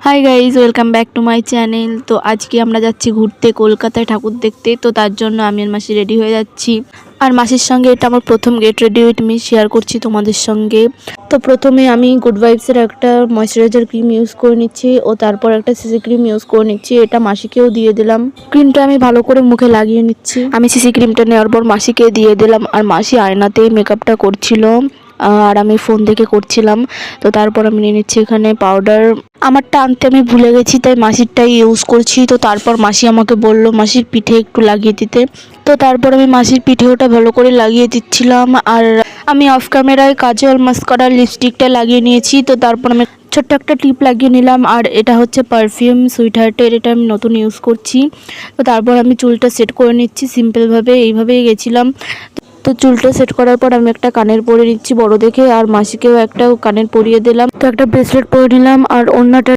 Hi guys, welcome back to my channel. তো আজকে আমরা যাচ্ছি ঘুরতে কলকাতায় ঠাকুর দেখতে। তো তার জন্য আমি আর মাসি রেডি হয়ে যাচ্ছি। আর মাসির সঙ্গে এটা আমার প্রথম get ready with me share করছি তোমাদের সঙ্গে। তো প্রথমে আমি গুড ভাইবসের একটা ময়শ্চারাইজার ক্রিম ইউজ করে নিচ্ছি ও তারপর একটা সিসি ক্রিম ইউজ করে নিচ্ছি। এটা মাসিকেও দিয়ে দিলাম। ক্রিমটা আমি ভালো করে মুখে লাগিয়ে নিচ্ছি। আমি সিসি ক্রিমটা নেওয়ার পর মাসিকে দিয়ে দিলাম। আর মাসি আয়নাতেই মেকআপটা করছিল আর আমি ফোন দেখে করছিলাম। তো তারপর আমি নিয়ে নিচ্ছি এখানে পাউডার। আমারটা আনতে আমি ভুলে গেছি, তাই মাসিরটাই ইউজ করছি। তো তারপর মাসি আমাকে বলল মাসির পিঠে একটু লাগিয়ে দিতে। তো তারপর আমি মাসির পিঠে ওটা ভালো করে লাগিয়ে দিচ্ছিলাম। আর আমি অফ ক্যামেরায় কাজল মাস্কারা লিপস্টিকটা লাগিয়ে নিয়েছি। তো তারপর আমি ছোট্ট একটা টিপ লাগিয়ে নিলাম। আর এটা হচ্ছে পারফিউম সুইট হার্টের, এটা আমি নতুন ইউজ করছি। তো তারপর আমি চুলটা সেট করে নিচ্ছি সিম্পলভাবে, এইভাবেই গেছিলাম। তো চুলটা সেট করার পর আমি একটা কানের পরে নিচ্ছি বড় দেখে, আর মাসিকেও একটা কানের পরিয়ে দিলাম। তো একটা ব্রেসলেট পরে নিলাম আর ওড়নাটা